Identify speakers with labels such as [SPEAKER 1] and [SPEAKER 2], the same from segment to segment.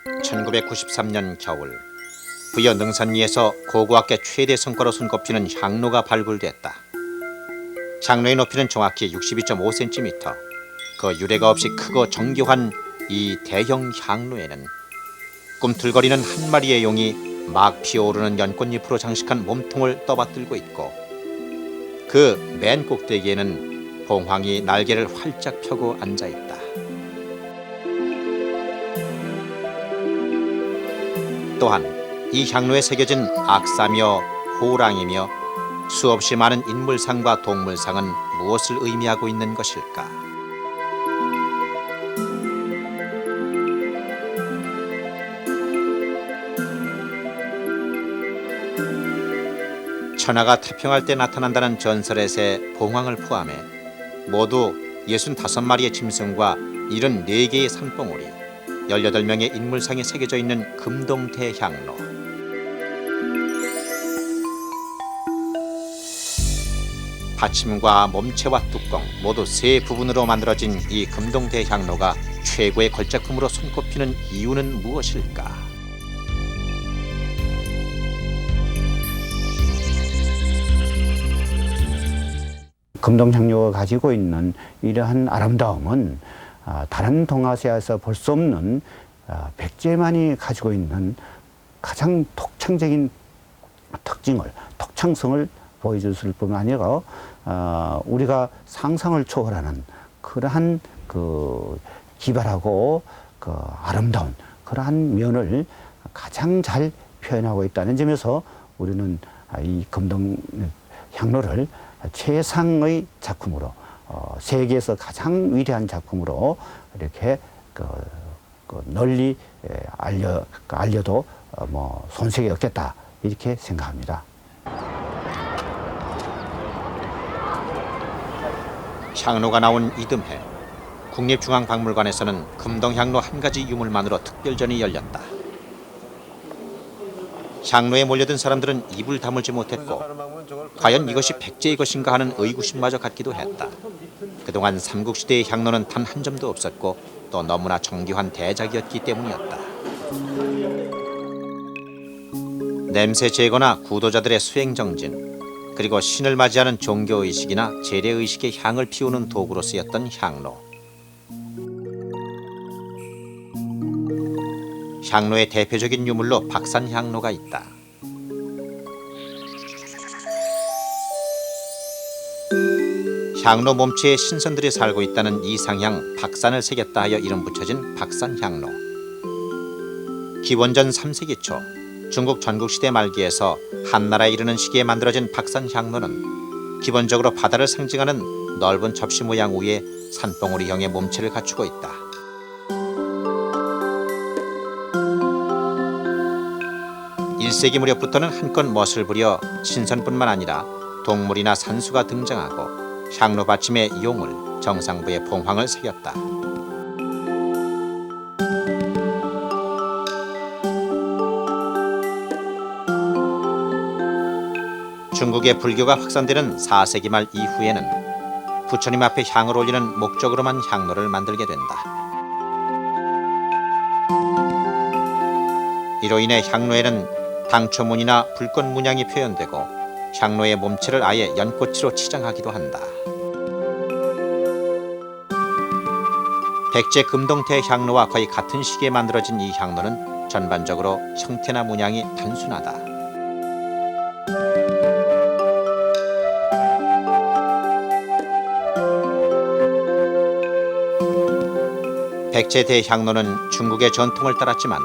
[SPEAKER 1] 1993년 겨울, 부여 능선리에서 고고학계 최대 성과로 손꼽히는 향로가 발굴됐다. 향로의 높이는 정확히 62.5cm. 그 유례가 없이 크고 정교한 이 대형 향로에는 꿈틀거리는 한 마리의 용이 막 피어오르는 연꽃잎으로 장식한 몸통을 떠받들고 있고, 그 맨 꼭대기에는 봉황이 날개를 활짝 펴고 앉아있다. 또한 이 향로에 새겨진 악사며 호랑이며 수없이 많은 인물상과 동물상은 무엇을 의미하고 있는 것일까? 천하가 태평할 때 나타난다는 전설의 새 봉황을 포함해 모두 65마리의 짐승과 74개의 산봉우리, 18명의 인물상이 새겨져 있는 금동대향로. 받침과 몸체와 뚜껑 모두 세 부분으로 만들어진 이 금동대향로가 최고의 걸작품으로 손꼽히는 이유는 무엇일까?
[SPEAKER 2] 금동향로가 가지고 있는 이러한 아름다움은 다른 동아시아에서 볼 수 없는 백제만이 가지고 있는 가장 독창적인 독창성을 보여줬을 뿐만 아니라 우리가 상상을 초월하는 그러한 그 기발하고 그 아름다운 그러한 면을 가장 잘 표현하고 있다는 점에서 우리는 이 금동향로를 최상의 작품으로, 세계에서 가장 위대한 작품으로 이렇게 널리 알려도 뭐 손색이 없겠다 이렇게 생각합니다.
[SPEAKER 1] 향로가 나온 이듬해 국립중앙박물관에서는 금동향로 한 가지 유물만으로 특별전이 열렸다. 향로에 몰려든 사람들은 입을 다물지 못했고, 과연 이것이 백제의 것인가 하는 의구심마저 갖기도 했다. 그동안 삼국시대의 향로는 단 한 점도 없었고 또 너무나 정교한 대작이었기 때문이었다. 냄새 제거나 구도자들의 수행정진, 그리고 신을 맞이하는 종교의식이나 재래의식의 향을 피우는 도구로 쓰였던 향로. 향로의 대표적인 유물로 박산향로가 있다. 향로 몸체에 신선들이 살고 있다는 이상향 박산을 새겼다 하여 이름 붙여진 박산향로. 기원전 3세기 초 중국 전국시대 말기에서 한나라에 이르는 시기에 만들어진 박산향로는 기본적으로 바다를 상징하는 넓은 접시 모양 위에 산봉우리형의 몸체를 갖추고 있다. (1세기) 무렵부터는 한껏 멋을 부려 신선뿐만 아니라 동물이나 산수가 등장하고 향로 받침에 용을, 정상부에 봉황을 새겼다. 중국의 불교가 확산되는 4세기 말 이후에는 부처님 앞에 향을 올리는 목적으로만 향로를 만들게 된다. 이로 인해 향로에는 당초문이나 불꽃 문양이 표현되고 향로의 몸체를 아예 연꽃으로 치장하기도 한다. 백제 금동태 향로와 거의 같은 시기에 만들어진 이 향로는 전반적으로 형태나 문양이 단순하다. 백제 대향로는 중국의 전통을 따랐지만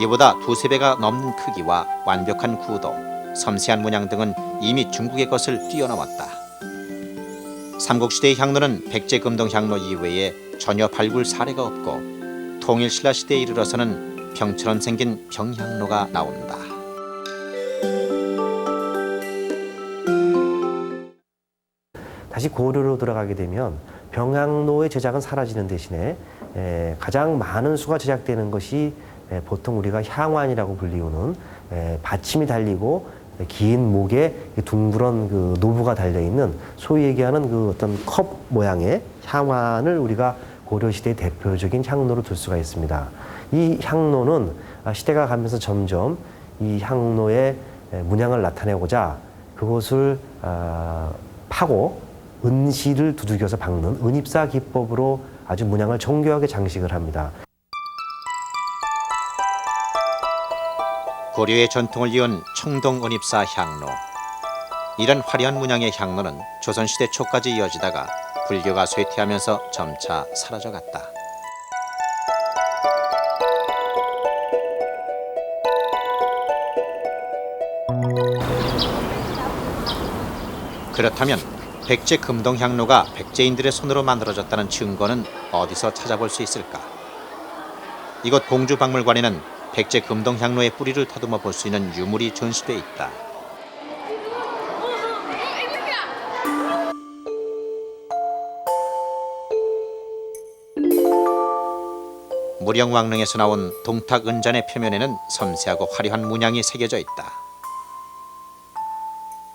[SPEAKER 1] 이보다 두세 배가 넘는 크기와 완벽한 구도, 섬세한 문양 등은 이미 중국의 것을 뛰어넘었다. 삼국시대의 향로는 백제 금동향로 이외에 전혀 발굴 사례가 없고 통일신라 시대에 이르러서는 병처럼 생긴 병향로가 나온다.
[SPEAKER 3] 다시 고려로 들어가게 되면 병향로의 제작은 사라지는 대신에 가장 많은 수가 제작되는 것이 보통 우리가 향환이라고 불리우는 받침이 달리고 긴 목에 둥그런 노부가 달려 있는 소위 얘기하는 어떤 컵 모양의 향환을 우리가 고려시대의 대표적인 향로로 둘 수가 있습니다. 이 향로는 시대가 가면서 점점 이 향로의 문양을 나타내고자 그곳을 파고 은실을 두들겨서 박는 은입사 기법으로 아주 문양을 정교하게 장식을 합니다.
[SPEAKER 1] 고려의 전통을 이은 청동은입사 향로. 이런 화려한 문양의 향로는 조선시대 초까지 이어지다가 불교가 쇠퇴하면서 점차 사라져갔다. 그렇다면 백제 금동향로가 백제인들의 손으로 만들어졌다는 증거는 어디서 찾아볼 수 있을까? 이곳 공주박물관에는 백제 금동향로의 뿌리를 더듬어 볼 수 있는 유물이 전시돼 있다. 무령왕릉에서 나온 동탁은잔의 표면에는 섬세하고 화려한 문양이 새겨져 있다.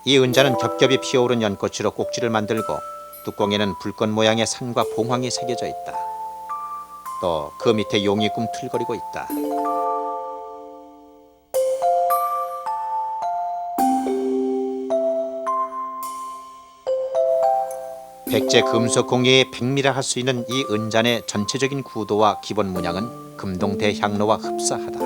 [SPEAKER 1] 이 은잔은 겹겹이 피어오른 연꽃으로 꼭지를 만들고 뚜껑에는 불꽃 모양의 산과 봉황이 새겨져 있다. 또 그 밑에 용이 꿈틀거리고 있다. 백제 금속 공예의 백미라 할 수 있는 이 은잔의 전체적인 구도와 기본 문양은 금동대향로와 흡사하다.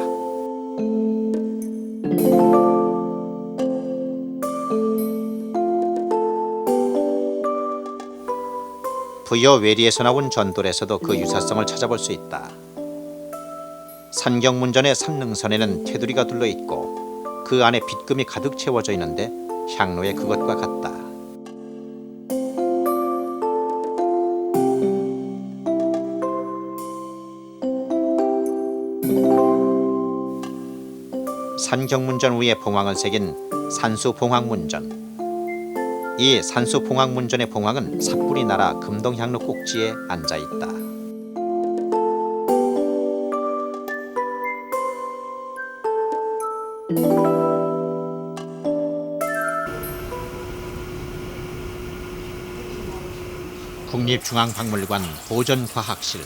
[SPEAKER 1] 부여 외리에서 나온 전돌에서도 그 유사성을 찾아볼 수 있다. 산경문전의 산능선에는 테두리가 둘러 있고 그 안에 빗금이 가득 채워져 있는데 향로의 그것과 같다. 산경문전 위에 봉황을 새긴 산수봉황문전. 이 산수봉황문전의 봉황은 삿불이 날아 금동향로 꼭지에 앉아있다. 국립중앙박물관 보존과학실.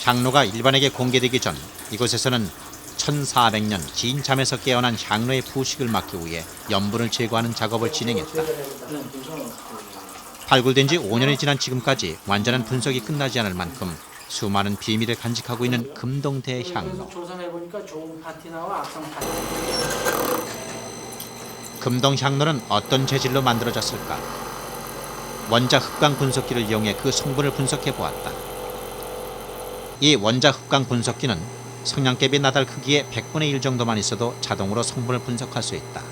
[SPEAKER 1] 향로가 일반에게 공개되기 전 이곳에서는 1400년 긴 잠에서 깨어난 향로의 부식을 막기 위해 염분을 제거하는 작업을 진행했다. 발굴된 지 5년이 지난 지금까지 완전한 분석이 끝나지 않을 만큼 수많은 비밀을 간직하고 있는 금동대 향로.
[SPEAKER 4] 조사해보니까 좋은 파티 나와 악성 파티.
[SPEAKER 1] 금동 향로는 어떤 재질로 만들어졌을까? 원자 흡강 분석기를 이용해 그 성분을 분석해 보았다. 이 원자 흡강 분석기는 성냥개비 나달 크기의 100분의 1 정도만 있어도 자동으로 성분을 분석할 수 있다.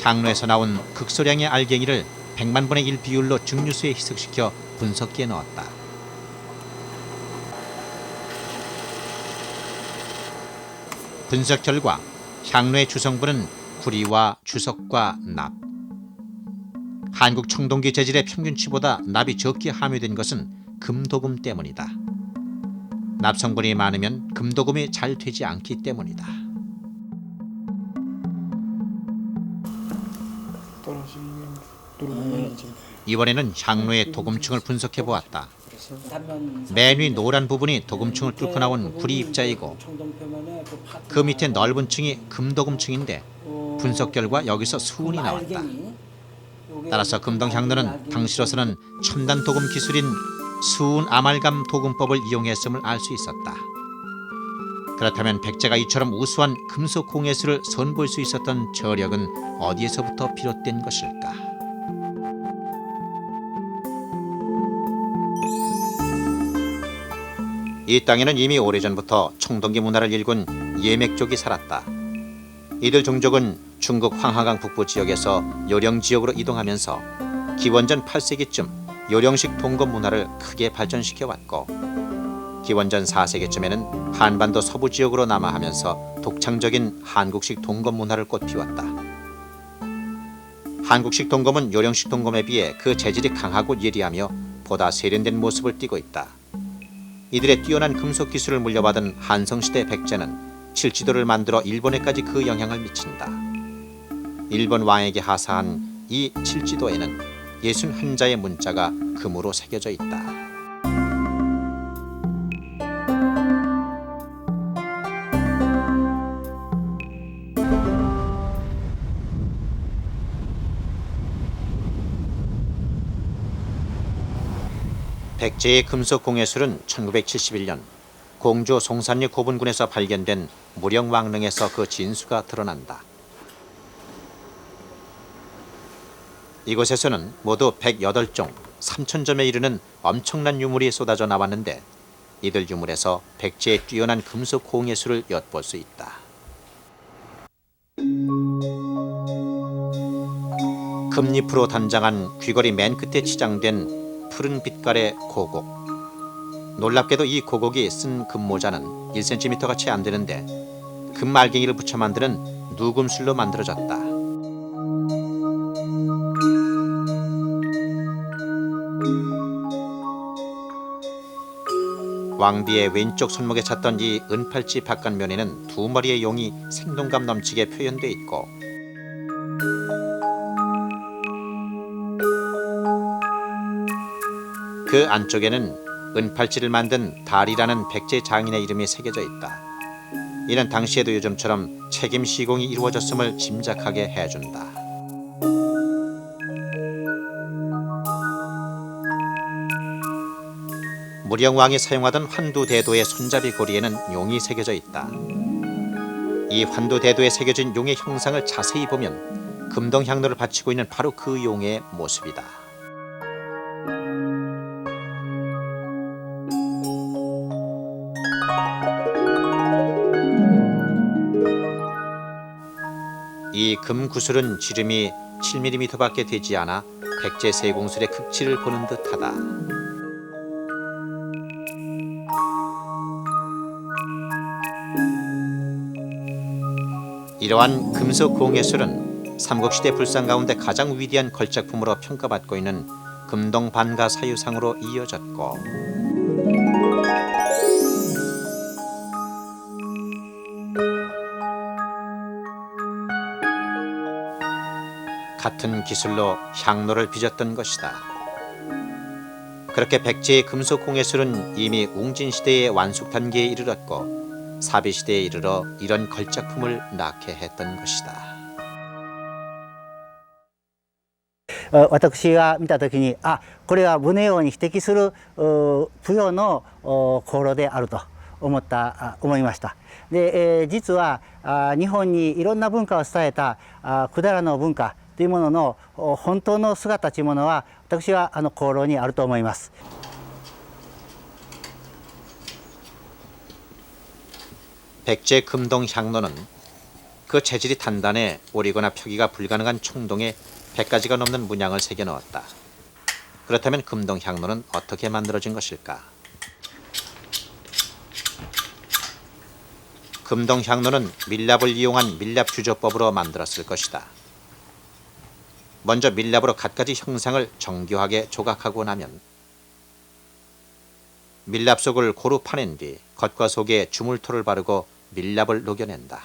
[SPEAKER 1] 향로에서 나온 극소량의 알갱이를 100만 분의 1 비율로 증류수에 희석시켜 분석기에 넣었다. 분석 결과 향로의 주성분은 구리와 주석과 납. 한국 청동기 재질의 평균치보다 납이 적게 함유된 것은 금도금 때문이다. 납 성분이 많으면 금도금이 잘 되지 않기 때문이다. 이번에는 향로의 도금층을 분석해 보았다. 맨 위 노란 부분이 도금층을 뚫고 나온 구리 입자이고 그 밑에 넓은 층이 금도금층인데 분석 결과 여기서 수은이 나왔다. 따라서 금동향로는 당시로서는 첨단 도금 기술인 수은 아말감 도금법을 이용했음을 알 수 있었다. 그렇다면 백제가 이처럼 우수한 금속 공예술을 선보일 수 있었던 저력은 어디에서부터 비롯된 것일까? 이 땅에는 이미 오래전부터 청동기 문화를 일군 예맥족이 살았다. 이들 종족은 중국 황하강 북부 지역에서 요령 지역으로 이동하면서 기원전 8세기쯤 요령식 동검 문화를 크게 발전시켜 왔고 기원전 4세기쯤에는 한반도 서부 지역으로 남하하면서 독창적인 한국식 동검 문화를 꽃피웠다. 한국식 동검은 요령식 동검에 비해 그 재질이 강하고 예리하며 보다 세련된 모습을 띠고 있다. 이들의 뛰어난 금속 기술을 물려받은 한성시대 백제는 칠지도를 만들어 일본에까지 그 영향을 미친다. 일본 왕에게 하사한 이 칠지도에는 61자의 문자가 금으로 새겨져 있다. 백제의 금속 공예술은 1971년 공주 송산리 고분군에서 발견된 무령왕릉에서 그 진수가 드러난다. 이곳에서는 모두 108종 3,000점에 이르는 엄청난 유물이 쏟아져 나왔는데 이들 유물에서 백제의 뛰어난 금속 공예술을 엿볼 수 있다. 금잎으로 단장한 귀걸이 맨 끝에 치장된 푸른 빛깔의 고곡. 놀랍게도 이 고곡이 쓴 금모자는 1cm가 채 안 되는데 금 알갱이를 붙여 만드는 누금술로 만들어졌다. 왕비의 왼쪽 손목에 찼던 이 은팔찌 바깥면에는 두 마리의 용이 생동감 넘치게 표현돼 있고 그 안쪽에는 은팔찌를 만든 달이라는 백제 장인의 이름이 새겨져 있다. 이는 당시에도 요즘처럼 책임 시공이 이루어졌음을 짐작하게 해준다. 무령왕이 사용하던 환두대도의 손잡이 고리에는 용이 새겨져 있다. 이 환두대도에 새겨진 용의 형상을 자세히 보면 금동향로를 바치고 있는 바로 그 용의 모습이다. 이 금구슬은 지름이 7mm밖에 되지 않아 백제 세공술의 극치를 보는 듯하다. 이러한 금속 공예술은 삼국시대 불상 가운데 가장 위대한 걸작품으로 평가받고 있는 금동반가 사유상으로 이어졌고 같은 기술로 향로를 빚었던 것이다. 그렇게 백제의 금속 공예술은 이미 웅진시대의 완숙 단계에 이르렀고 사비시대에 이르러 이런 걸작품을 낳게 했던 것이다.
[SPEAKER 5] 私が見たときに、これは宗王に匹敵する舞踊の香炉であると思いました。で、実は日本にいろんな文化を伝えた百済の文化というものの本当の姿というものは私は香炉にあると思います。
[SPEAKER 1] 백제 금동 향로는 그 재질이 단단해 오리거나 표기가 불가능한 총동에 100가지가 넘는 문양을 새겨 넣었다. 그렇다면 금동 향로는 어떻게 만들어진 것일까? 금동 향로는 밀랍을 이용한 밀랍 주조법으로 만들었을 것이다. 먼저 밀랍으로 갖가지 형상을 정교하게 조각하고 나면 밀랍 속을 고루 파낸 뒤 겉과 속에 주물토를 바르고 밀랍을 녹여낸다.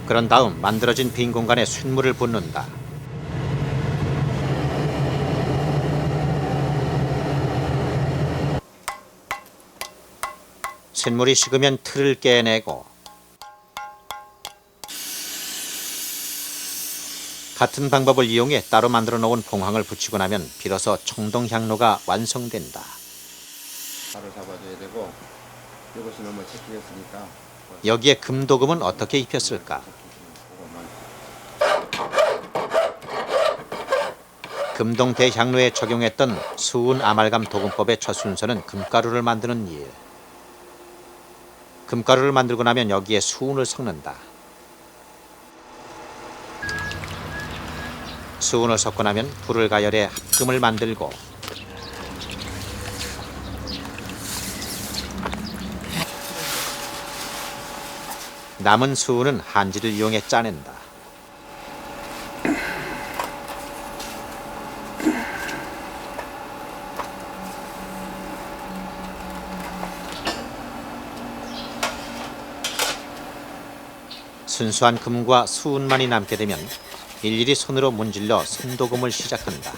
[SPEAKER 1] 그런 다음 만들어진 빈 공간에 쇳물을 붓는다. 쇳물이 식으면 틀을 깨내고 같은 방법을 이용해 따로 만들어 놓은 봉황을 붙이고 나면 비로소 청동향로가 완성된다.
[SPEAKER 6] 바로 잡아줘야 되고 이것이 너무 체크했으니까
[SPEAKER 1] 여기에 금도금은 어떻게 입혔을까? 금동 대향로에 적용했던 수은 아말감 도금법의 첫 순서는 금가루를 만드는 일. 금가루를 만들고 나면 여기에 수은을 섞는다. 수은을 섞고 나면 불을 가열해 합금을 만들고 남은 수은은 한지를 이용해 짜낸다. 순수한 금과 수은만이 남게 되면 일일이 손으로 문질러 손도금을 시작한다.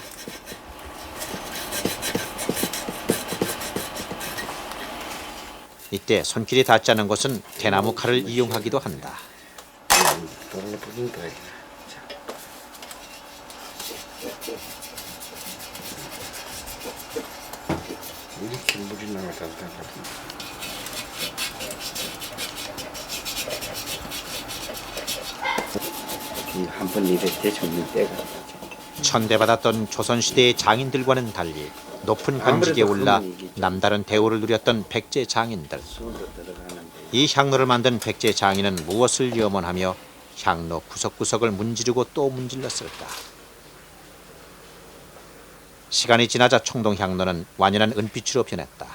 [SPEAKER 1] 이때 손길이 닿지 않은 곳은 대나무 칼을 이용하기도 한다.
[SPEAKER 6] 이렇게 물이 나가다 한번 일에 대접는 때가
[SPEAKER 1] 천대받았던 조선시대의 장인들과는 달리 높은 관직에 올라 남다른 대우를 누렸던 백제 장인들. 이 향로를 만든 백제 장인은 무엇을 염원하며 향로 구석구석을 문지르고 또 문질렀을까? 시간이 지나자 청동향로는 완연한 은빛으로 변했다.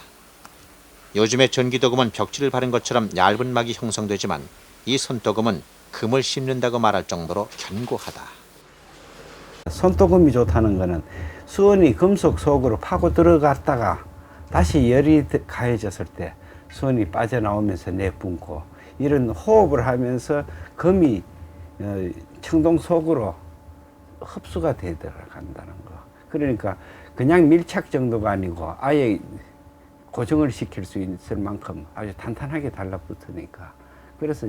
[SPEAKER 1] 요즘의 전기도금은 벽지를 바른 것처럼 얇은 막이 형성되지만 이 손도금은 금을 씹는다고 말할 정도로 견고하다.
[SPEAKER 7] 손도금이 좋다는 거는 수온이 금속 속으로 파고 들어갔다가 다시 열이 가해졌을 때 수온이 빠져나오면서 내뿜고 이런 호흡을 하면서 금이 청동 속으로 흡수가 돼 들어간다는 거. 그러니까 그냥 밀착 정도가 아니고 아예 고정을 시킬 수 있을 만큼 아주 탄탄하게 달라붙으니까. 그래서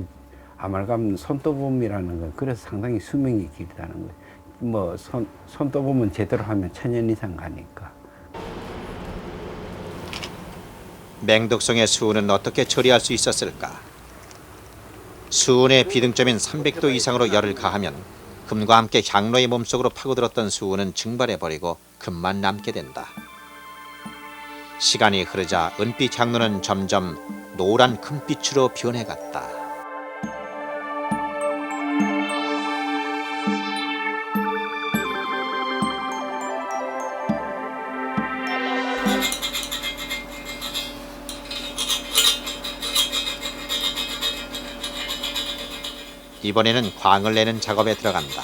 [SPEAKER 7] 아말감 손도금이라는 건 그래서 상당히 수명이 길다는 거예요. 뭐 손도금은 제대로 하면 1000년 이상 가니까.
[SPEAKER 1] 맹독성의 수은은 어떻게 처리할 수 있었을까? 수은의 비등점인 300도 이상으로 열을 가하면 금과 함께 향로의 몸속으로 파고들었던 수은은 증발해버리고 금만 남게 된다. 시간이 흐르자 은빛 향로는 점점 노란 금빛으로 변해갔다. 이번에는 광을 내는 작업에 들어간다.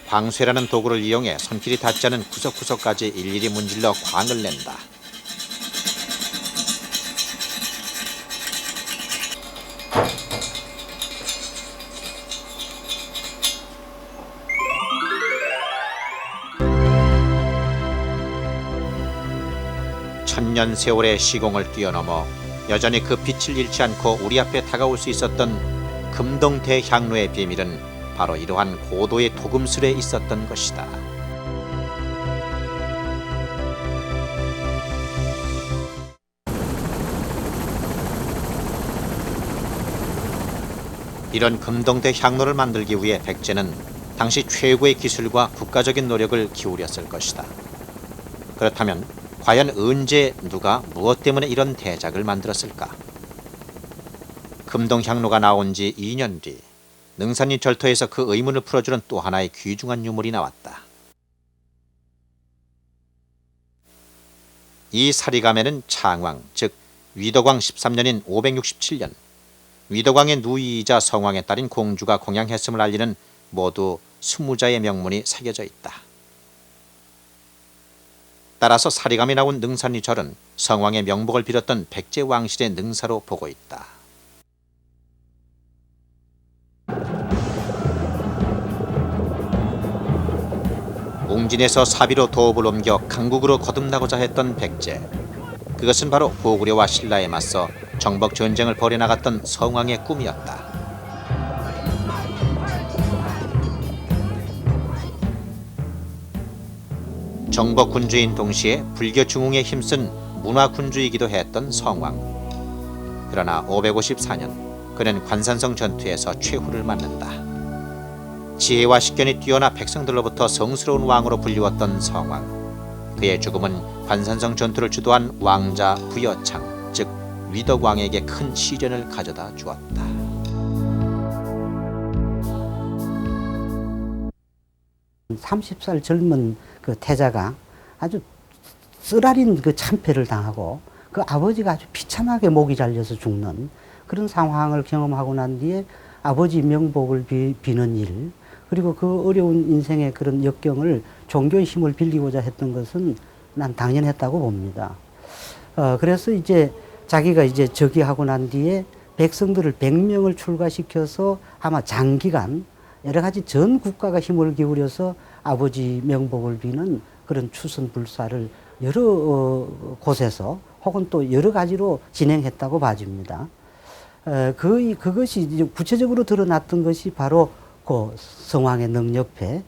[SPEAKER 1] 광쇠라는 도구를 이용해 손길이 닿지 않은 구석구석까지 일일이 문질러 광을 낸다. 천년 세월의 시공을 뛰어넘어 여전히 그 빛을 잃지 않고 우리 앞에 다가올 수 있었던 금동대향로의 비밀은 바로 이러한 고도의 도금술에 있었던 것이다. 이런 금동대향로를 만들기 위해 백제는 당시 최고의 기술과 국가적인 노력을 기울였을 것이다. 그렇다면 과연 언제 누가 무엇 때문에 이런 대작을 만들었을까? 금동향로가 나온 지 2년 뒤 능선리 절터에서 그 의문을 풀어주는 또 하나의 귀중한 유물이 나왔다. 이 사리감에는 창왕, 즉 위덕왕 13년인 567년 위덕왕의 누이이자 성왕의 딸인 공주가 공양했음을 알리는 모두 20자의 명문이 새겨져 있다. 따라서 사리감이 나온 능선리 절은 성왕의 명복을 빌었던 백제 왕실의 능사로 보고 있다. 웅진에서 사비로 도읍을 옮겨 강국으로 거듭나고자 했던 백제. 그것은 바로 고구려와 신라에 맞서 정복 전쟁을 벌여나갔던 성왕의 꿈이었다. 정복 군주인 동시에 불교 중흥에 힘쓴 문화 군주이기도 했던 성왕. 그러나 554년 그는 관산성 전투에서 최후를 맞는다. 지혜와 식견이 뛰어나 백성들로부터 성스러운 왕으로 불리웠던 성왕. 그의 죽음은 관산성 전투를 주도한 왕자 부여창, 즉 위덕왕에게 큰 시련을 가져다 주었다.
[SPEAKER 5] (30살) 젊은 그 태자가 아주 쓰라린 그 참패를 당하고 그 아버지가 아주 비참하게 목이 잘려서 죽는 그런 상황을 경험하고 난 뒤에 아버지 명복을 비는 일, 그리고 그 어려운 인생의 그런 역경을 종교의 힘을 빌리고자 했던 것은 난 당연했다고 봅니다. 그래서 이제 자기가 이제 즉위하고 난 뒤에 백성들을 100명을 출가시켜서 아마 장기간
[SPEAKER 8] 여러 가지 전 국가가 힘을 기울여서 아버지 명복을 비는 그런 추선 불사를 여러 곳에서 혹은 또 여러 가지로 진행했다고 봐집니다. 그것이 이제 구체적으로 드러났던 것이 바로 그 성왕의 능 옆에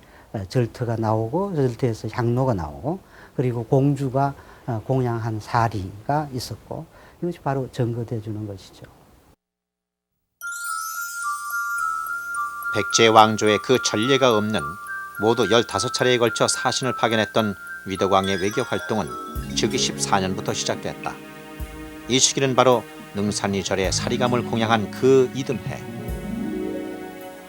[SPEAKER 8] 절터가 나오고 절터에서 향로가 나오고 그리고 공주가 공양한 사리가 있었고 이것이 바로 증거돼 주는 것이죠.
[SPEAKER 1] 백제 왕조의 그 전례가 없는 모두 15차례에 걸쳐 사신을 파견했던 위덕왕의 외교 활동은 즉위 14년부터 시작됐다. 이 시기는 바로 능산리절에 사리감을 공양한 그 이듬해.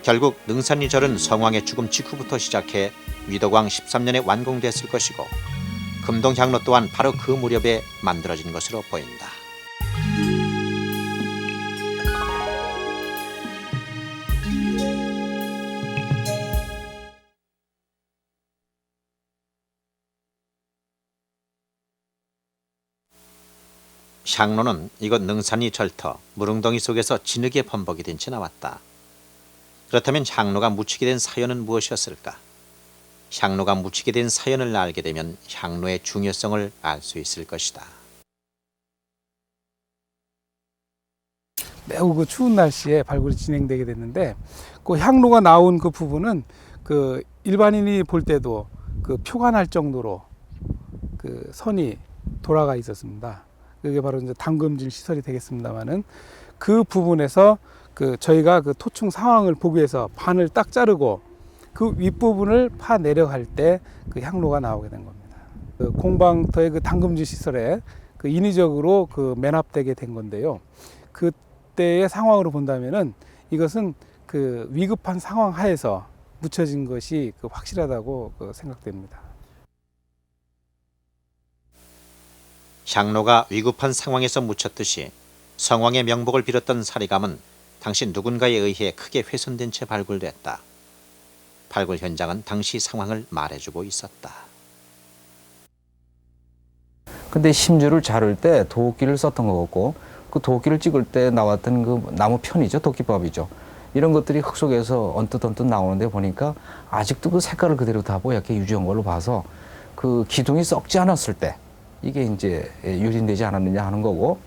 [SPEAKER 1] 결국 능산리절은 성왕의 죽음 직후부터 시작해 위덕왕 13년에 완공됐을 것이고 금동향로 또한 바로 그 무렵에 만들어진 것으로 보인다. 향로는 이곳 능산리 절터 무릉덩이 속에서 진흙에 범벅이 된 채 나왔다. 그렇다면 향로가 묻히게 된 사연은 무엇이었을까? 향로가 묻히게 된 사연을 알게 되면 향로의 중요성을 알 수 있을 것이다.
[SPEAKER 9] 매우 그 추운 날씨에 발굴이 진행되게 됐는데 그 향로가 나온 그 부분은 그 일반인이 볼 때도 그 표가 날 정도로 그 선이 돌아가 있었습니다. 그게 바로 이제 담금질 시설이 되겠습니다만은 그 부분에서 그 저희가 그 토충 상황을 보기 위해서 반을 딱 자르고 그 윗부분을 파 내려갈 때 그 향로가 나오게 된 겁니다. 그 공방터의 그 담금질 시설에 그 인위적으로 그 매납되게 된 건데요. 그때의 상황으로 본다면은 이것은 그 위급한 상황 하에서 묻혀진 것이 그 확실하다고 그 생각됩니다.
[SPEAKER 1] 향로가 위급한 상황에서 묻혔듯이 성왕의 명복을 빌었던 사리감은 당시 누군가에 의해 크게 훼손된 채 발굴됐다. 발굴 현장은 당시 상황을 말해주고 있었다.
[SPEAKER 10] 근데 심주를 자를 때 도끼를 썼던 것 같고 그 도끼를 찍을 때 나왔던 그 나무 편이죠. 도끼밥이죠. 이런 것들이 흙 속에서 언뜻 나오는데 보니까 아직도 그 색깔을 그대로 다 뽀얗게 유지한 걸로 봐서 그 기둥이 썩지 않았을 때 이게 이제 유린되지 않았느냐 하는 거고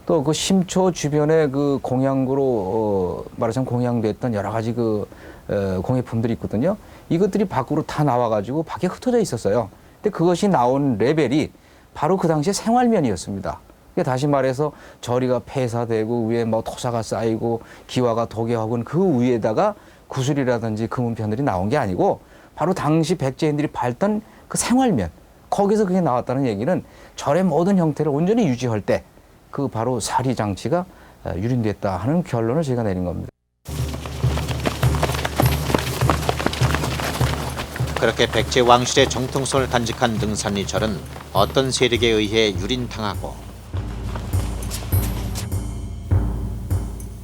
[SPEAKER 10] 또 그 심초 주변에 그 공양구로 말하자면 공양됐던 여러 가지 그 공예품들이 있거든요. 이것들이 밖으로 다 나와가지고 밖에 흩어져 있었어요. 근데 그것이 나온 레벨이 바로 그 당시에 생활면이었습니다. 그러니까 다시 말해서 저리가 폐사되고 위에 뭐 토사가 쌓이고 기와가 독여하고 그 위에다가 구슬이라든지 금은편들이 나온 게 아니고 바로 당시 백제인들이 밟던 그 생활면 거기서 그게 나왔다는 얘기는 절의 모든 형태를 온전히 유지할 때 그 바로 사리 장치가 유린됐다 하는 결론을 저희가 내린 겁니다.
[SPEAKER 1] 그렇게 백제 왕실의 정통성을 간직한 능산리절은 어떤 세력에 의해 유린당하고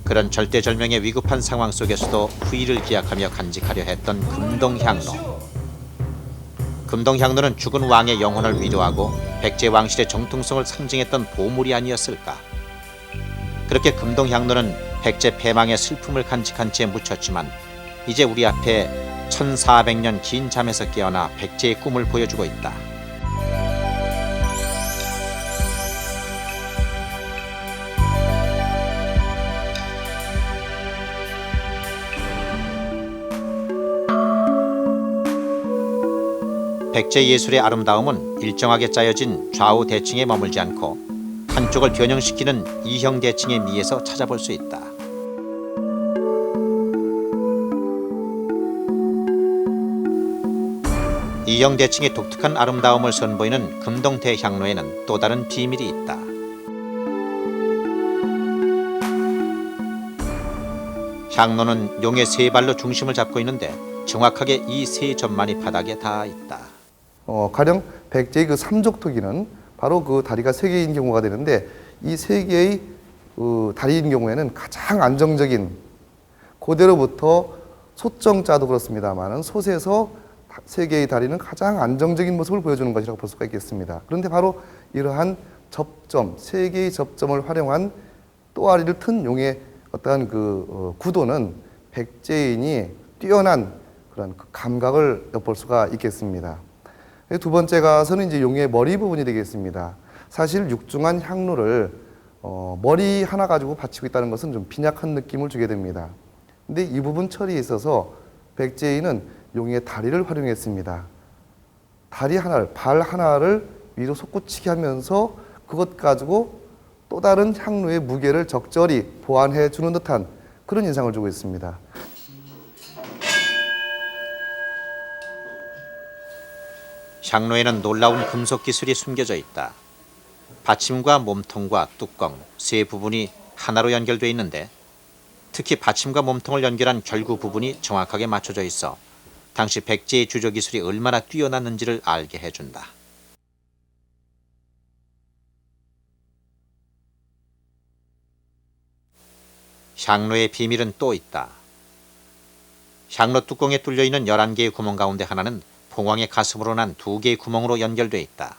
[SPEAKER 1] 그런 절대절명의 위급한 상황 속에서도 후일을 기약하며 간직하려 했던 금동향로. 금동향로는 죽은 왕의 영혼을 위로하고 백제 왕실의 정통성을 상징했던 보물이 아니었을까. 그렇게 금동향로는 백제 패망의 슬픔을 간직한 채 묻혔지만 이제 우리 앞에 1400년 긴 잠에서 깨어나 백제의 꿈을 보여주고 있다. 백제 예술의 아름다움은 일정하게 짜여진 좌우 대칭에 머물지 않고 한쪽을 변형시키는 이형 대칭의 미에서 찾아볼 수 있다. 이형 대칭의 독특한 아름다움을 선보이는 금동대향로에는 또 다른 비밀이 있다. 향로는 용의 세 발로 중심을 잡고 있는데 정확하게 이 세 점만이 바닥에 닿아 있다.
[SPEAKER 11] 가령 백제의 그 삼족토기는 바로 그 다리가 3개인 경우가 되는데 이 3개의 다리인 경우에는 가장 안정적인 고대로부터 솥정자도 그렇습니다만 솥에서 3개의 다리는 가장 안정적인 모습을 보여주는 것이라고 볼 수가 있겠습니다. 그런데 바로 이러한 접점, 3개의 접점을 활용한 또아리를 튼 용의 어떠한 그 구도는 백제인이 뛰어난 그런 그 감각을 엿볼 수가 있겠습니다. 두 번째 가서는 이제 용의 머리 부분이 되겠습니다. 사실 육중한 향로를 머리 하나 가지고 받치고 있다는 것은 좀 빈약한 느낌을 주게 됩니다. 근데 이 부분 처리에 있어서 백제인은 용의 다리를 활용했습니다. 다리 하나를, 발 하나를 위로 솟구치게 하면서 그것 가지고 또 다른 향로의 무게를 적절히 보완해 주는 듯한 그런 인상을 주고 있습니다.
[SPEAKER 1] 향로에는 놀라운 금속 기술이 숨겨져 있다. 받침과 몸통과 뚜껑 세 부분이 하나로 연결돼 있는데 특히 받침과 몸통을 연결한 결구 부분이 정확하게 맞춰져 있어 당시 백제의 주조 기술이 얼마나 뛰어났는지를 알게 해준다. 향로의 비밀은 또 있다. 향로 뚜껑에 뚫려 있는 11개의 구멍 가운데 하나는 봉황의 가슴으로 난 2개의 구멍으로 연결돼 있다.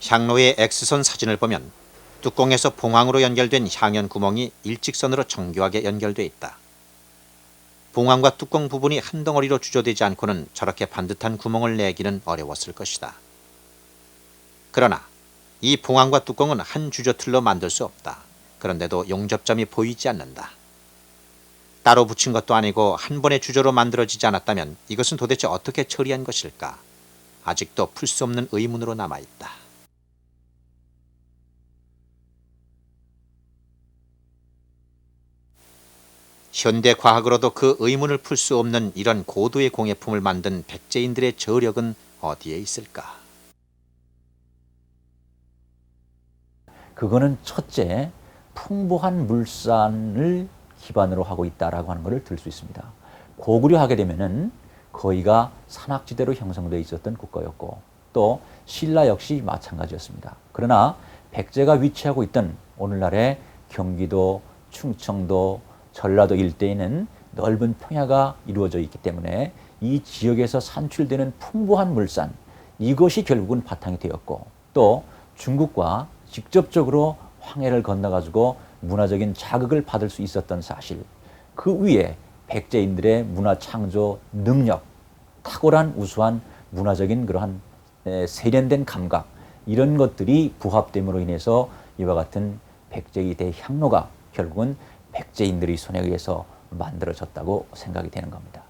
[SPEAKER 1] 향로의 X선 사진을 보면 뚜껑에서 봉황으로 연결된 향연 구멍이 일직선으로 정교하게 연결돼 있다. 봉황과 뚜껑 부분이 한 덩어리로 주저되지 않고는 저렇게 반듯한 구멍을 내기는 어려웠을 것이다. 그러나 이 봉황과 뚜껑은 한 주저틀로 만들 수 없다. 그런데도 용접점이 보이지 않는다. 따로 붙인 것도 아니고 한 번의 주저로 만들어지지 않았다면 이것은 도대체 어떻게 처리한 것일까? 아직도 풀 수 없는 의문으로 남아있다. 현대 과학으로도 그 의문을 풀 수 없는 이런 고도의 공예품을 만든 백제인들의 저력은 어디에 있을까?
[SPEAKER 12] 그거는 첫째, 풍부한 물산을 기반으로 하고 있다라고 하는 것을 들 수 있습니다. 고구려하게 되면은 거의가 산악지대로 형성되어 있었던 국가였고 또 신라 역시 마찬가지였습니다. 그러나 백제가 위치하고 있던 오늘날의 경기도, 충청도, 전라도 일대에는 넓은 평야가 이루어져 있기 때문에 이 지역에서 산출되는 풍부한 물산, 이것이 결국은 바탕이 되었고 또 중국과 직접적으로 황해를 건너가지고 문화적인 자극을 받을 수 있었던 사실, 그 위에 백제인들의 문화 창조 능력, 탁월한 우수한 문화적인 그러한 세련된 감각, 이런 것들이 부합됨으로 인해서 이와 같은 백제의 대향로가 결국은 백제인들의 손에 의해서 만들어졌다고 생각이 되는 겁니다.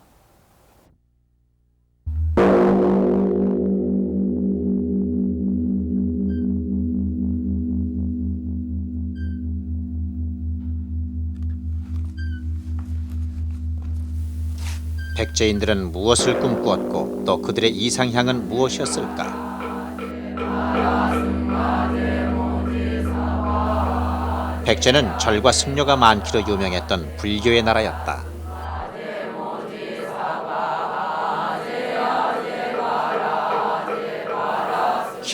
[SPEAKER 1] 백제인들은 무엇을 꿈꾸었고 또 그들의 이상향은 무엇이었을까? 백제는 절과 승려가 많기로 유명했던 불교의 나라였다.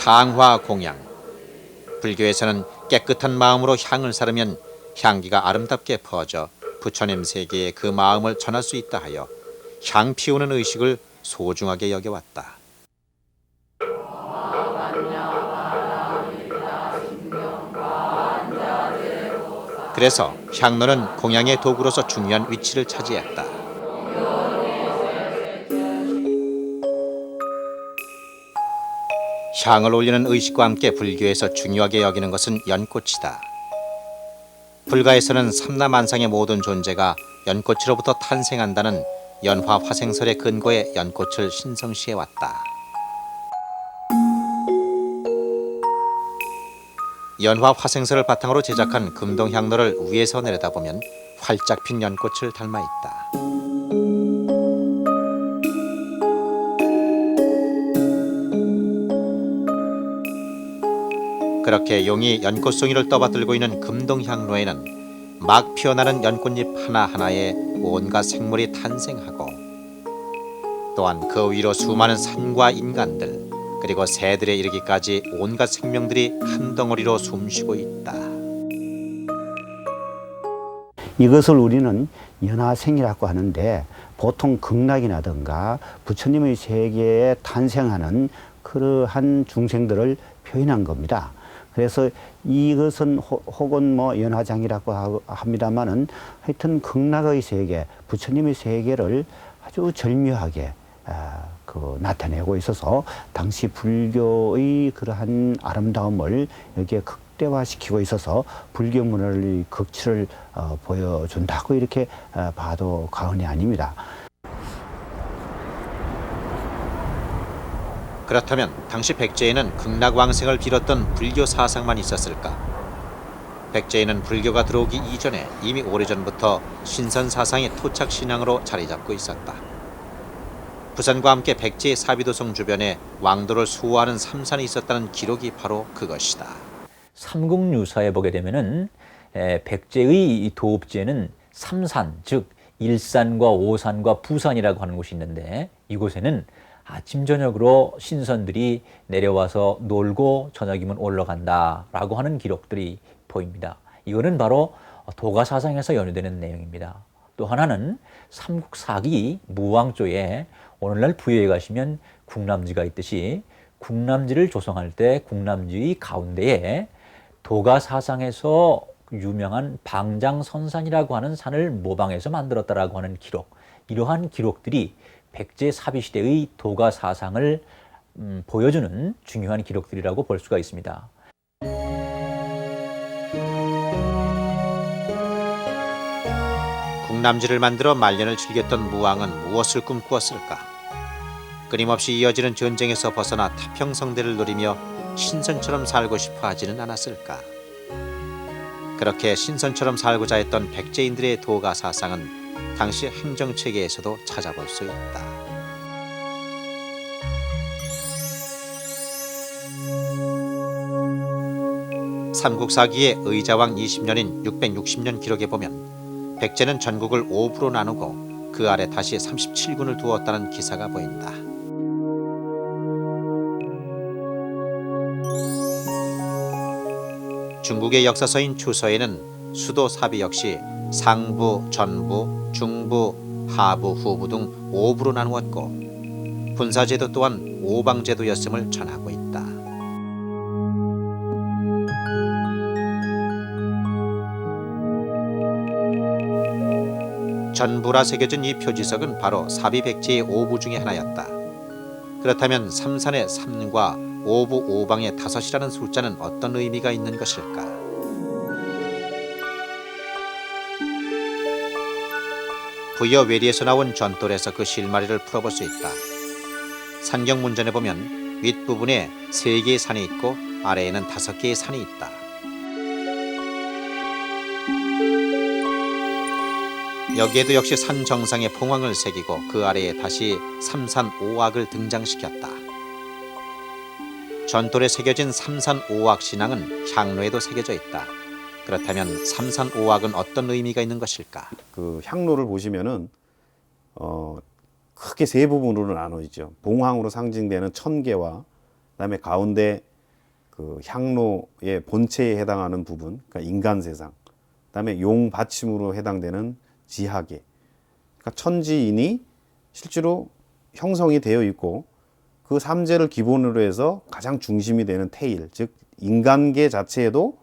[SPEAKER 1] 향화 공양. 불교에서는 깨끗한 마음으로 향을 사르면 향기가 아름답게 퍼져 부처님 세계에 그 마음을 전할 수 있다 하여 향 피우는 의식을 소중하게 여겨왔다. 그래서 향로는 공양의 도구로서 중요한 위치를 차지했다. 향을 올리는 의식과 함께 불교에서 중요하게 여기는 것은 연꽃이다. 불가에서는 삼라만상의 모든 존재가 연꽃으로부터 탄생한다는 연화 화생설의 근거에 연꽃을 신성시해왔다. 연화 화생설을 바탕으로 제작한 금동향로를 위에서 내려다보면 활짝 핀 연꽃을 닮아있다. 그렇게 용이 연꽃송이를 떠받들고 있는 금동향로에는 막 피어나는 연꽃잎 하나하나에 온갖 생물이 탄생하고 또한 그 위로 수많은 산과 인간들 그리고 새들에 이르기까지 온갖 생명들이 한 덩어리로 숨쉬고 있다.
[SPEAKER 2] 이것을 우리는 연화생이라고 하는데 보통 극락이라든가 부처님의 세계에 탄생하는 그러한 중생들을 표현한 겁니다. 그래서 이것은 혹은 뭐 연화장이라고 합니다만은 하여튼 극락의 세계, 부처님의 세계를 아주 절묘하게 나타내고 있어서 당시 불교의 그러한 아름다움을 여기에 극대화시키고 있어서 불교 문화의 극치를 보여준다고 이렇게 봐도 과언이 아닙니다.
[SPEAKER 1] 그렇다면 당시 백제에는 극락왕생을 빌었던 불교 사상만 있었을까? 백제에는 불교가 들어오기 이전에 이미 오래전부터 신선 사상이 토착 신앙으로 자리 잡고 있었다. 부산과 함께 백제의 사비도성 주변에 왕도를 수호하는 삼산이 있었다는 기록이 바로 그것이다.
[SPEAKER 12] 삼국유사에 보게 되면은 백제의 이 도읍지에는 삼산, 즉 일산과 오산과 부산이라고 하는 곳이 있는데 이곳에는 아침 저녁으로 신선들이 내려와서 놀고 저녁이면 올라간다라고 하는 기록들이 보입니다. 이거는 바로 도가사상에서 연유되는 내용입니다. 또 하나는 삼국사기 무왕조에 오늘날 부여에 가시면 국남지가 있듯이 국남지를 조성할 때 국남지의 가운데에 도가사상에서 유명한 방장선산이라고 하는 산을 모방해서 만들었다라고 하는 기록, 이러한 기록들이 백제 사비시대의 도가사상을 보여주는 중요한 기록들이라고 볼 수가 있습니다.
[SPEAKER 1] 국남지를 만들어 말년을 즐겼던 무왕은 무엇을 꿈꾸었을까? 끊임없이 이어지는 전쟁에서 벗어나 태평성대를 누리며 신선처럼 살고 싶어 하지는 않았을까? 그렇게 신선처럼 살고자 했던 백제인들의 도가사상은 당시 행정체계에서도 찾아볼 수 있다. 삼국사기의 의자왕 20년인 660년 기록에 보면 백제는 전국을 5부로 나누고 그 아래 다시 37군을 두었다는 기사가 보인다. 중국의 역사서인 추서에는 수도 사비 역시 상부, 전부, 중부, 하부, 후부 등 5부로 나누었고 군사제도 또한 오방제도였음을 전하고 있다. 전부라 새겨진 이 표지석은 바로 사비백제의 5부 중에 하나였다. 그렇다면 삼산의 3과 5부 5방의 5이라는 숫자는 어떤 의미가 있는 것일까? 부여 외리에서 나온 전돌에서 그 실마리를 풀어볼 수 있다. 산경문전에 보면 윗부분에 3개의 산이 있고 아래에는 5개의 산이 있다. 여기에도 역시 산 정상에 봉황을 새기고 그 아래에 다시 삼산 오악을 등장시켰다. 전돌에 새겨진 삼산 오악 신앙은 향로에도 새겨져 있다. 그렇다면 삼산 오악은 어떤 의미가 있는 것일까?
[SPEAKER 13] 그 향로를 보시면은 크게 세 부분으로 나눠지죠. 봉황으로 상징되는 천개와 그다음에 가운데 그 향로의 본체에 해당하는 부분, 그러니까 인간 세상. 그다음에 용 받침으로 해당되는 지하계. 그러니까 천지인이 실제로 형성이 되어 있고 그 삼재를 기본으로 해서 가장 중심이 되는 태일, 즉 인간계 자체에도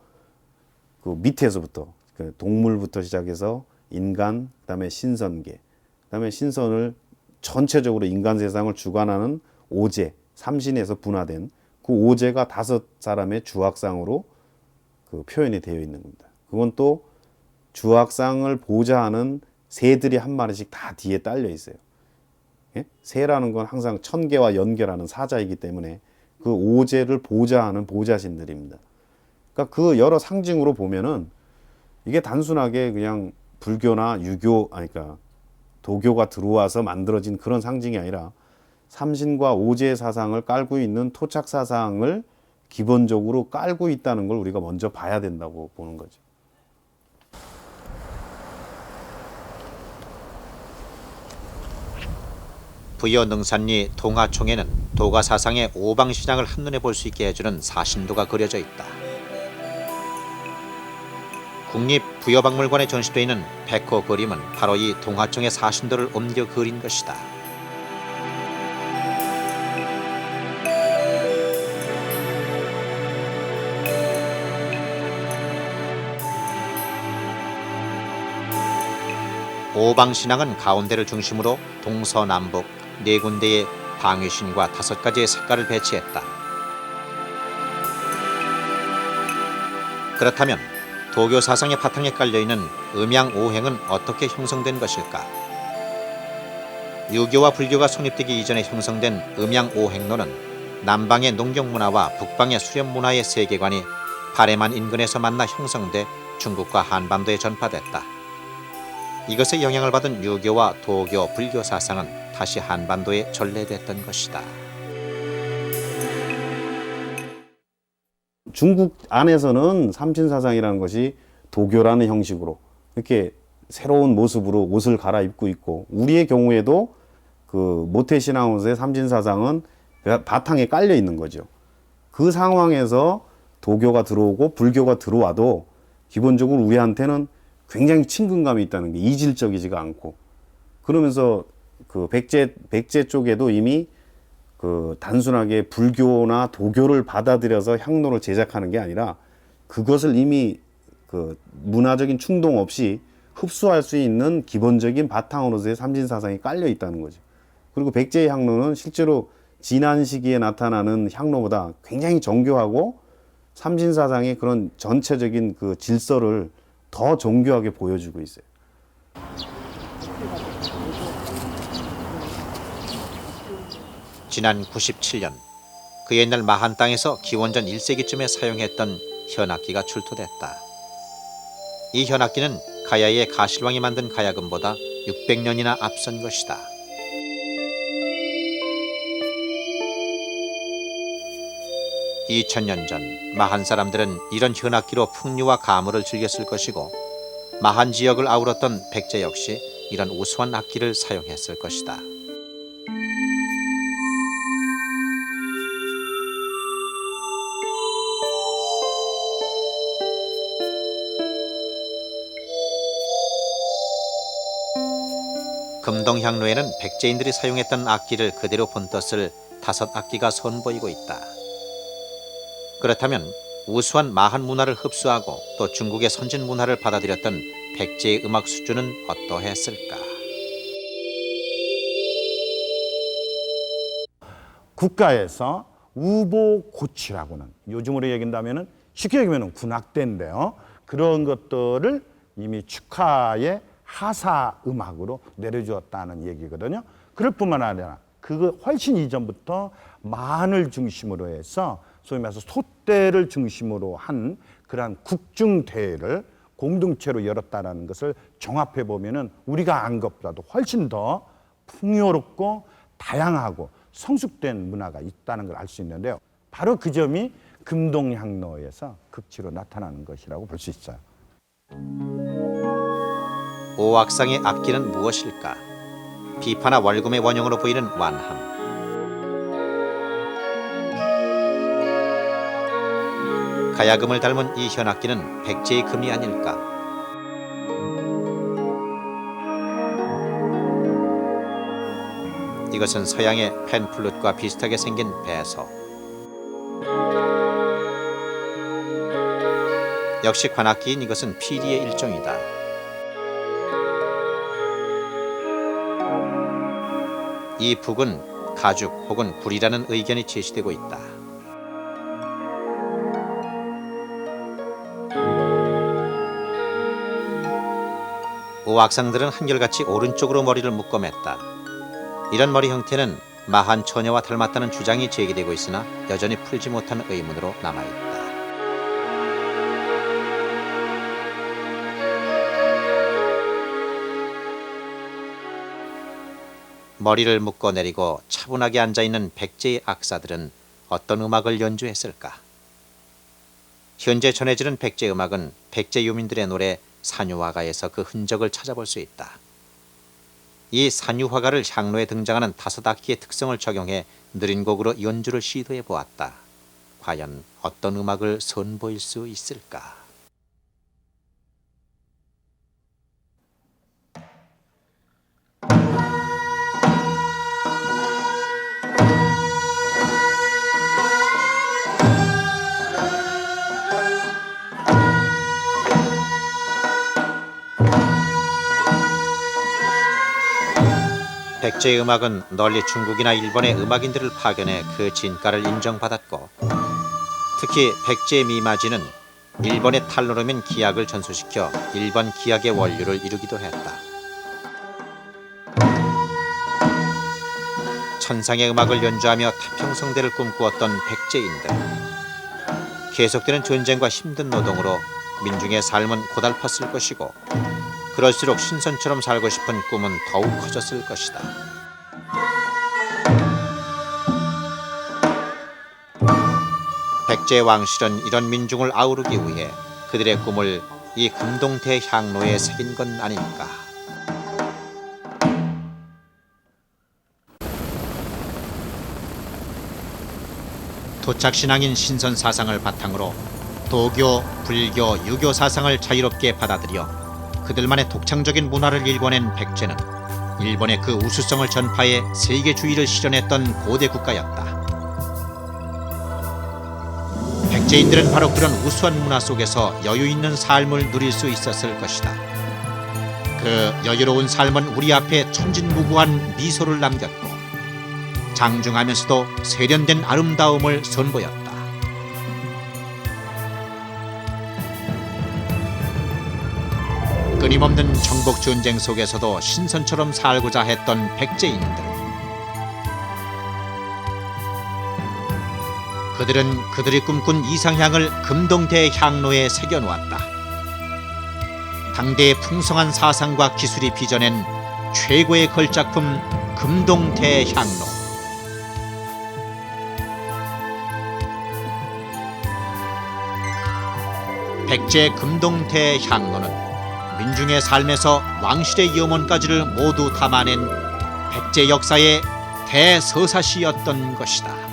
[SPEAKER 13] 그 밑에서부터 그 동물부터 시작해서 인간, 그다음에 신선계, 그다음에 신선을 전체적으로 인간 세상을 주관하는 오제, 삼신에서 분화된 그 오제가 5사람의 주악상으로 그 표현이 되어 있는 겁니다. 그건 또 주악상을 보좌하는 새들이 한 마리씩 다 뒤에 딸려 있어요. 예? 새라는 건 항상 천개와 연결하는 사자이기 때문에 그 오제를 보좌하는 보좌신들입니다. 그러니까 그 여러 상징으로 보면은 이게 단순하게 그냥 불교나 유교, 그러니까 도교가 들어와서 만들어진 그런 상징이 아니라 삼신과 오제 사상을 깔고 있는 토착 사상을 기본적으로 깔고 있다는 걸 우리가 먼저 봐야 된다고 보는 거죠.
[SPEAKER 1] 부여 능산리 동화총에는 도가사상의 오방신앙을 한눈에 볼 수 있게 해주는 사신도가 그려져 있다. 국립부여박물관에 전시되어 있는 백호 그림은 바로 이 동화청의 사신들을 옮겨 그린 것이다. 오방신앙은 가운데를 중심으로 동서남북 4군데의 방위신과 5가지의 색깔을 배치했다. 그렇다면 도교 사상의 바탕에 깔려있는 음양오행은 어떻게 형성된 것일까? 유교와 불교가 성립되기 이전에 형성된 음양오행론은 남방의 농경문화와 북방의 수렵문화의 세계관이 바레만 인근에서 만나 형성돼 중국과 한반도에 전파됐다. 이것의 영향을 받은 유교와 도교, 불교 사상은 다시 한반도에 전래됐던 것이다.
[SPEAKER 13] 중국 안에서는 삼신사상이라는 것이 도교라는 형식으로 이렇게 새로운 모습으로 옷을 갈아입고 있고, 우리의 경우에도 그 모태신앙으로서의 삼신사상은 바탕에 깔려 있는 거죠. 그 상황에서 도교가 들어오고 불교가 들어와도 기본적으로 우리한테는 굉장히 친근감이 있다는 게, 이질적이지가 않고, 그러면서 그 백제 쪽에도 이미 그 단순하게 불교나 도교를 받아들여서 향로를 제작하는 게 아니라 그것을 이미 그 문화적인 충동 없이 흡수할 수 있는 기본적인 바탕으로서의 삼신사상이 깔려 있다는 거죠. 그리고 백제의 향로는 실제로 지난 시기에 나타나는 향로보다 굉장히 정교하고 삼신사상의 그런 전체적인 그 질서를 더 정교하게 보여주고 있어요.
[SPEAKER 1] 지난 97년 그 옛날 마한 땅에서 기원전 1세기쯤에 사용했던 현악기가 출토됐다. 이 현악기는 가야의 가실왕이 만든 가야금보다 600년이나 앞선 것이다. (2000년) 전 마한 사람들은 이런 현악기로 풍류와 가물을 즐겼을 것이고, 마한 지역을 아우렀던 백제 역시 이런 우수한 악기를 사용했을 것이다. 금동향로에는 백제인들이 사용했던 악기를 그대로 본 떴을 5악기가 선보이고 있다. 그렇다면 우수한 마한 문화를 흡수하고 또 중국의 선진 문화를 받아들였던 백제의 음악 수준은 어떠했을까?
[SPEAKER 14] 국가에서 우보고치라고는, 요즘으로 얘기한다면 쉽게 얘기하면 군악대인데요. 그런 것들을 이미 축하의 하사 음악으로 내려주었다는 얘기거든요. 그럴 뿐만 아니라 그거 훨씬 이전부터 마한을 중심으로 해서 소위 말해서 소대를 중심으로 한 그러한 국중대회를 공동체로 열었다는 것을 종합해 보면은 우리가 안 것보다도 훨씬 더 풍요롭고 다양하고 성숙된 문화가 있다는 걸 알 수 있는데요. 바로 그 점이 금동향로에서 극치로 나타나는 것이라고 볼 수 있어요.
[SPEAKER 1] 오악상의 악기는 무엇일까? 비파나 월금의 원형으로 보이는 완함. 가야금을 닮은 이 현악기는 백제의 금이 아닐까? 이것은 서양의 펜플룻과 비슷하게 생긴 배서. 역시 관악기인 이것은 피리의 일종이다. 이 북은 가죽 혹은 굴이라는 의견이 제시되고 있다. 오악상들은 한결같이 오른쪽으로 머리를 묶어 맸다. 이런 머리 형태는 마한 처녀와 닮았다는 주장이 제기되고 있으나 여전히 풀지 못한 의문으로 남아있다. 머리를 묶어 내리고 차분하게 앉아있는 백제의 악사들은 어떤 음악을 연주했을까? 현재 전해지는 백제 음악은 백제 유민들의 노래 산유화가에서 그 흔적을 찾아볼 수 있다. 이 산유화가를 향로에 등장하는 5악기의 특성을 적용해 느린 곡으로 연주를 시도해 보았다. 과연 어떤 음악을 선보일 수 있을까? 백제의 음악은 널리 중국이나 일본의 음악인들을 파견해 그 진가를 인정받았고, 특히 백제의 미마지는 일본의 탈로르면 기악을 전수시켜 일본 기악의 원류를 이루기도 했다. 천상의 음악을 연주하며 태평성대를 꿈꾸었던 백제인들. 계속되는 전쟁과 힘든 노동으로 민중의 삶은 고달팠을 것이고, 그럴수록 신선처럼 살고 싶은 꿈은 더욱 커졌을 것이다. 백제 왕실은 이런 민중을 아우르기 위해 그들의 꿈을 이 금동태 향로에 새긴 건 아닐까. 도착신앙인 신선사상을 바탕으로 도교, 불교, 유교 사상을 자유롭게 받아들여 그들만의 독창적인 문화를 일궈낸 백제는 일본의 그 우수성을 전파해 세계주의를 실현했던 고대 국가였다. 백제인들은 바로 그런 우수한 문화 속에서 여유 있는 삶을 누릴 수 있었을 것이다. 그 여유로운 삶은 우리 앞에 천진무구한 미소를 남겼고, 장중하면서도 세련된 아름다움을 선보였다. 끊임없는 정복 전쟁 속에서도 신선처럼 살고자 했던 백제인들. 그들은 그들이 꿈꾼 이상향을 금동대 향로에 새겨놓았다. 당대의 풍성한 사상과 기술이 빚어낸 최고의 걸작품 금동대 향로. 백제 금동대 향로는 민중의 삶에서 왕실의 염원까지를 모두 담아낸 백제 역사의 대서사시였던 것이다.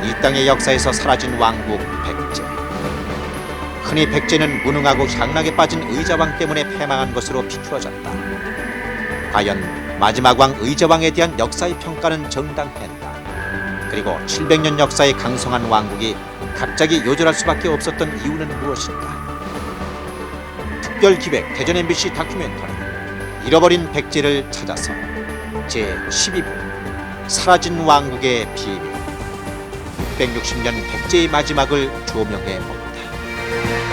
[SPEAKER 1] 이 땅의 역사에서 사라진 왕국 백제. 흔히 백제는 무능하고 향락에 빠진 의자왕 때문에 패망한 것으로 비추어졌다. 과연 마지막 왕 의자왕에 대한 역사의 평가는 정당했다. 그리고 700년 역사의 강성한 왕국이 갑자기 요절할 수밖에 없었던 이유는 무엇인가? 특별기획 대전 MBC 다큐멘터리 잃어버린 백제를 찾아서 제12부 사라진 왕국의 비밀. 660년 백제의 마지막을 조명해 봅니다.